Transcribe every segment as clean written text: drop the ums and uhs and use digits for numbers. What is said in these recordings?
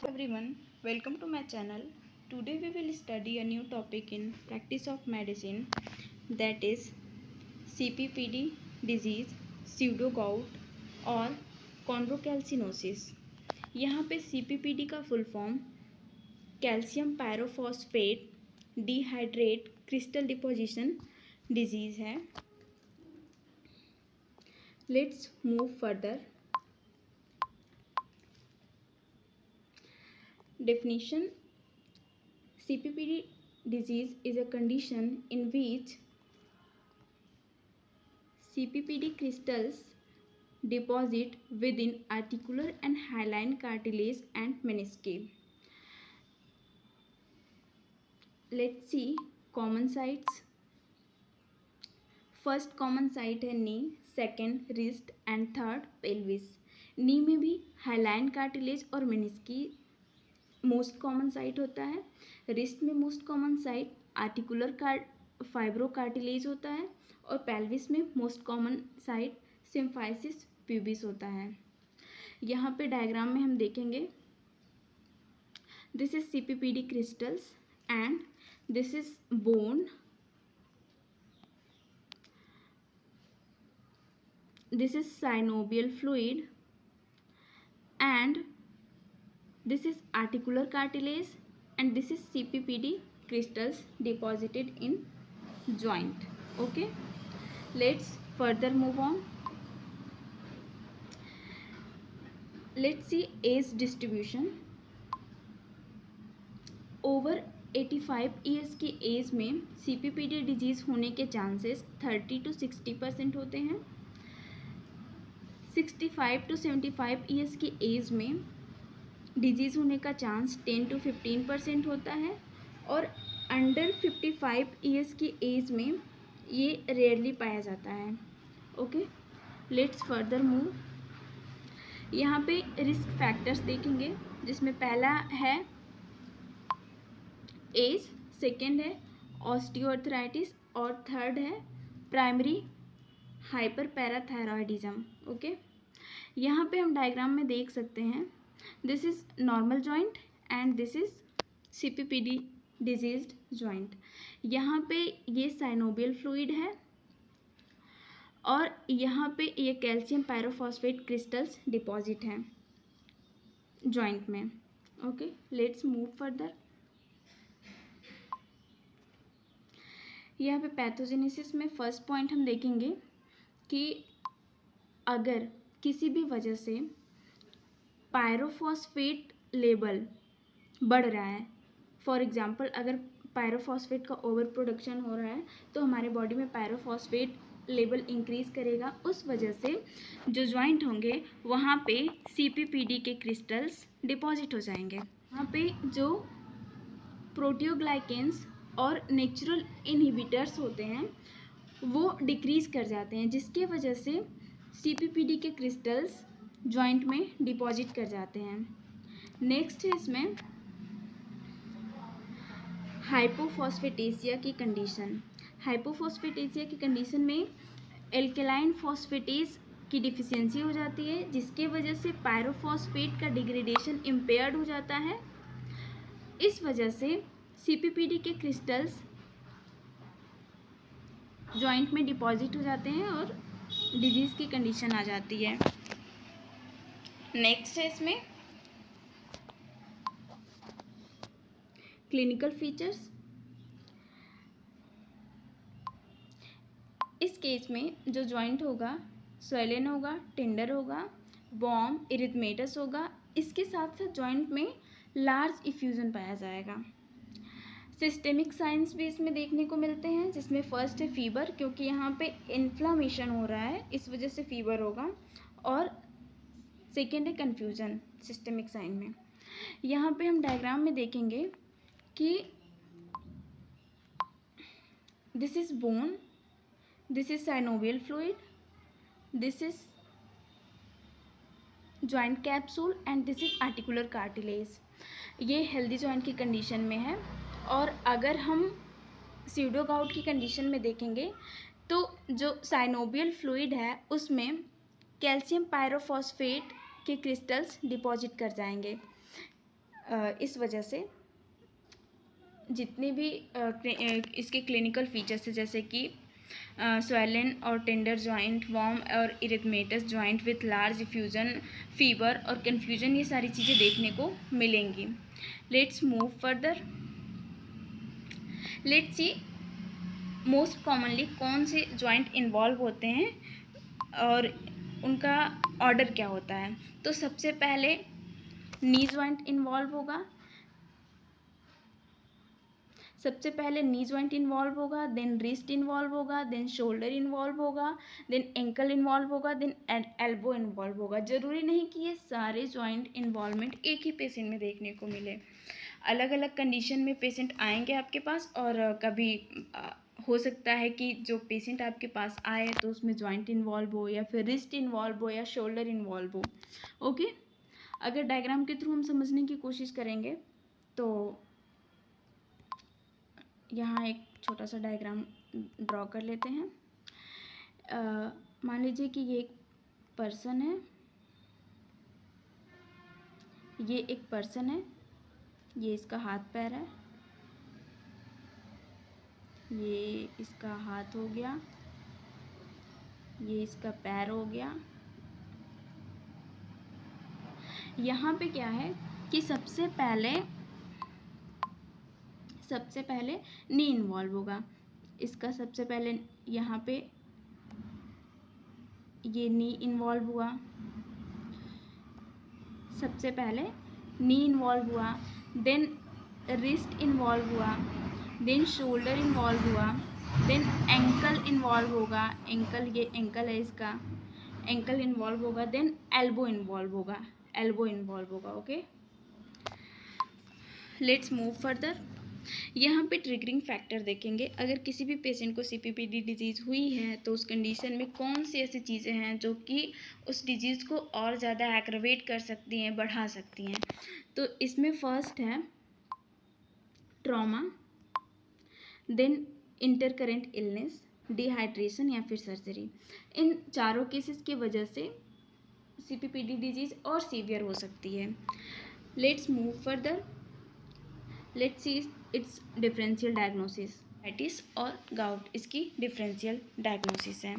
Everyone, welcome to my channel. Today we will study a new topic in practice of medicine, that is CPPD disease, pseudo gout और chondrocalcinosis. यहाँ पे CPPD का full form calcium pyrophosphate dihydrate crystal deposition disease है. Let's move further. Definition: CPPD disease is a condition in which CPPD crystals deposit within articular and hyaline cartilage and menisci. Let's see common sites. First common site है knee, second wrist and third pelvis. knee में भी hyaline cartilage और menisci most common site होता है. Wrist में most common site articular fibrocartilage होता है और पेल्विस में most common site symphysis pubis होता है. यहाँ पे डायग्राम में हम देखेंगे this is CPPD crystals and this is bone, this is synovial fluid and this is articular cartilage and this is CPPD crystals deposited in joint. Okay, let's further move on. Let's see age distribution. Over 85 years की as में CPPD disease होने के chances 30 to 60% होते हैं. 65 to 75 years की as में disease होने का चांस 10 to 15% होता है और अंडर 55 ईयर्स की एज में ये रेयरली पाया जाता है. Okay, let's further move. यहाँ पे रिस्क फैक्टर्स देखेंगे जिसमें पहला है एज, सेकंड है ऑस्टियोआर्थराइटिस और थर्ड है प्राइमरी हाइपर पैराथायरॉयडिज्म. ओके, यहाँ पे हम डायग्राम में देख सकते हैं this is normal joint and this is CPPD diseased joint. यहाँ पे ये साइनोवियल फ्लूइड है और यहाँ पे ये कैल्शियम पायरोफॉस्फेट क्रिस्टल्स डिपॉजिट हैं जॉइंट में. Okay, let's move further. यहाँ पे पैथोजेनेसिस में फर्स्ट पॉइंट हम देखेंगे कि अगर किसी भी वजह से पायरोफॉस्फेट लेवल बढ़ रहा है, फॉर एग्जांपल अगर पायरोफॉस्फेट का ओवर प्रोडक्शन हो रहा है तो हमारे बॉडी में पायरोफॉस्फेट लेवल इंक्रीज करेगा. उस वजह से जो जॉइंट होंगे वहाँ पे CPPD के क्रिस्टल्स डिपॉजिट हो जाएंगे. वहाँ पे जो प्रोटियोग्लाइकेंस और नेचुरल इनहिबिटर्स होते हैं वो डिक्रीज कर जाते हैं जिसके वजह से CPPD के क्रिस्टल्स जॉइंट में डिपॉजिट कर जाते हैं. नेक्स्ट है इसमें हाइपोफॉस्फेटेसिया की कंडीशन. हाइपोफॉस्फेटेसिया की कंडीशन में एल्केलाइन फॉस्फेटेज की डिफिशियंसी हो जाती है जिसके वजह से पायरोफॉस्फेट का डिग्रेडेशन इम्पेयर्ड हो जाता है. इस वजह से CPPD के क्रिस्टल्स जॉइंट में डिपॉजिट हो जाते हैं और डिजीज़ की कंडीशन आ जाती है. नेक्स्ट है इसमें क्लिनिकल फीचर्स. इस केस में जो जॉइंट होगा स्वेलन होगा, टेंडर होगा, वार्म, इरिथमेटस होगा. इसके साथ साथ जॉइंट में लार्ज इफ्यूजन पाया जाएगा. सिस्टेमिक साइंस भी इसमें देखने को मिलते हैं जिसमें फर्स्ट है फीवर, क्योंकि यहाँ पे इन्फ्लामेशन हो रहा है इस वजह से फीवर होगा. और सेकेंड है कन्फ्यूजन सिस्टेमिक साइन में. यहाँ पे हम डायग्राम में देखेंगे कि this is bone, this is synovial fluid, this is joint capsule and this is articular cartilage. ये हेल्दी जॉइंट की कंडीशन में है. और अगर हम स्यूडो गाउट की कंडीशन में देखेंगे तो जो साइनोवियल फ्लूइड है उसमें कैल्शियम पायरोफॉस्फेट के क्रिस्टल्स डिपॉजिट कर जाएंगे. इस वजह से जितने भी इसके क्लिनिकल फीचर्स हैं, जैसे कि स्वेलन और टेंडर जॉइंट, वार्म और इरिथमेटस joint with large fusion, fever और कन्फ्यूजन, ये सारी चीज़ें देखने को मिलेंगी। Let's move further. Let's see most commonly कौन से जॉइंट इन्वॉल्व होते हैं और उनका ऑर्डर क्या होता है। तो सबसे पहले नी जॉइंट इन्वॉल्व होगा, सबसे पहले नी जॉइंट इन्वॉल्व होगा, देन रिस्ट इन्वॉल्व होगा, देन शोल्डर इन्वॉल्व होगा, देन एंकल इन्वॉल्व होगा, देन एल्बो इन्वॉल्व होगा। ज़रूरी नहीं कि ये सारे जॉइंट इन्वॉल्वमेंट एक ही पेशेंट में देखने को मिले, अलग अलग कंडीशन में पेशेंट आएंगे आपके पास। और कभी हो सकता है कि जो पेशेंट आपके पास आए तो उसमें जॉइंट इन्वॉल्व हो, या फिर रिस्ट इन्वॉल्व हो, या शोल्डर इन्वॉल्व हो। ओके, अगर डायग्राम के थ्रू हम समझने की कोशिश करेंगे तो यहाँ एक छोटा सा डायग्राम ड्रॉ कर लेते हैं। मान लीजिए कि ये एक पर्सन है, ये एक पर्सन है, ये इसका हाथ पैर है, ये इसका हाथ हो गया, ये इसका पैर हो गया। यहाँ पे क्या है कि सबसे पहले नी इन्वॉल्व होगा। इसका सबसे पहले यहाँ पे ये नी इन्वॉल्व हुआ, सबसे पहले नी इन्वॉल्व हुआ, देन रिस्ट इन्वॉल्व हुआ, देन शोल्डर इन्वॉल्व हुआ, देन एंकल इन्वॉल्व होगा, एंकल, ये एंकल है इसका, एंकल इन्वॉल्व होगा, देन एल्बो इन्वॉल्व होगा। Okay, let's move further. यहाँ पे ट्रिगरिंग फैक्टर देखेंगे। अगर किसी भी पेशेंट को CPPD डिजीज़ हुई है तो उस कंडीशन में कौन सी ऐसी चीज़ें हैं जो कि उस डिजीज़ को और ज़्यादा एग्रवेट कर सकती हैं, बढ़ा सकती हैं। तो इसमें फर्स्ट है trauma, then intercurrent illness, dehydration या फिर सर्जरी। इन चारों केसेस की वजह से CPPD डिजीज़ और सीवियर हो सकती है। Let's move further. Let's see it's differential diagnosis. Diabetes और गाउट इसकी डिफरेंशियल डायग्नोसिस है।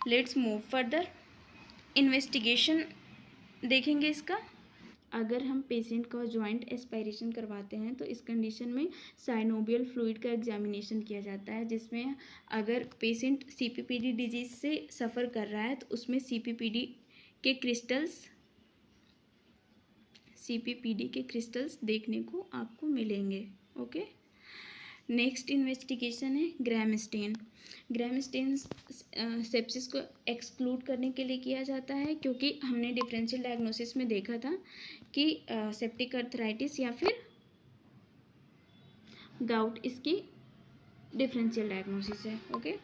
Let's move further. इन्वेस्टिगेशन देखेंगे इसका। अगर हम पेशेंट का जॉइंट एस्पायरेशन करवाते हैं तो इस कंडीशन में साइनोवियल फ्लूइड का एग्जामिनेशन किया जाता है, जिसमें अगर पेशेंट CPPD डिजीज़ से सफ़र कर रहा है तो उसमें CPPD के क्रिस्टल्स देखने को आपको मिलेंगे। ओके, नेक्स्ट इन्वेस्टिगेशन है gram stain. Gram stain sepsis को एक्सक्लूड करने के लिए किया जाता है, क्योंकि हमने डिफरेंशियल डायग्नोसिस में देखा था कि सेप्टिक अर्थराइटिस या फिर गाउट इसकी डिफरेंशियल डायग्नोसिस है। ओके,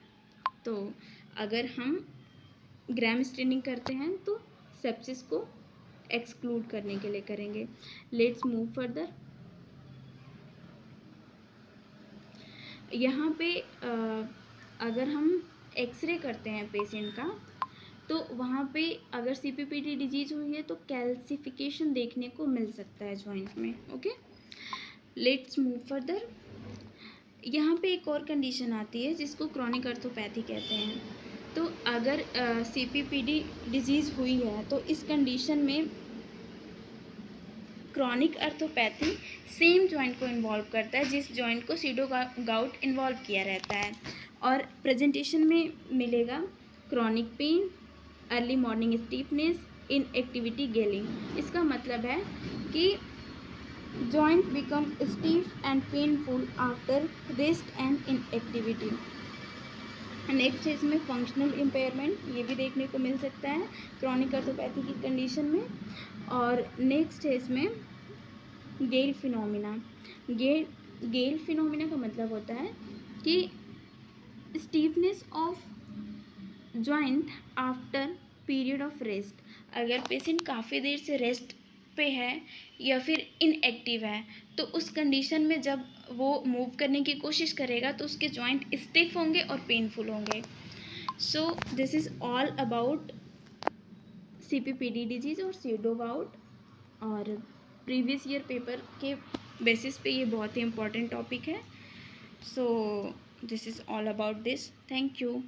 तो अगर हम ग्रैम स्टेनिंग करते हैं तो सेप्सिस को एक्सक्लूड करने के लिए करेंगे। Let's move further. यहाँ पे अगर हम एक्सरे करते हैं पेशेंट का तो वहाँ पे अगर CPPD डिजीज़ हुई है तो कैल्सिफिकेशन देखने को मिल सकता है जॉइंट में। Okay, let's move further. यहाँ पे एक और कंडीशन आती है जिसको क्रॉनिक अर्थोपैथी कहते हैं। तो अगर CPPD डिजीज़ हुई है तो इस कंडीशन में क्रॉनिक अर्थोपैथी सेम जॉइंट को इन्वॉल्व करता है जिस जॉइंट को सीडो गाउट इन्वॉल्व किया रहता है, और प्रेजेंटेशन में मिलेगा chronic pain, early morning stiffness, inactivity, gelling. इसका मतलब है कि joint become stiff and painful after rest and inactivity. Next है इसमें फंक्शनल इम्पेयरमेंट, ये भी देखने को मिल सकता है क्रॉनिक अर्थोपैथी की कंडीशन में। और नेक्स्ट है इसमें गेल फिनोमिना। गेल फिनोमिना का मतलब होता है कि stiffness of joint after period of rest. अगर पेशेंट काफ़ी देर से रेस्ट पे है या फिर इनएक्टिव है तो उस कंडीशन में जब वो मूव करने की कोशिश करेगा तो उसके जॉइंट स्टिफ होंगे और पेनफुल होंगे। So this is all about CPPD disease और सीडो गाउट। और प्रीवियस ईयर पेपर के बेसिस पे ये बहुत ही इम्पोर्टेंट टॉपिक है. So this is all about this. Thank you.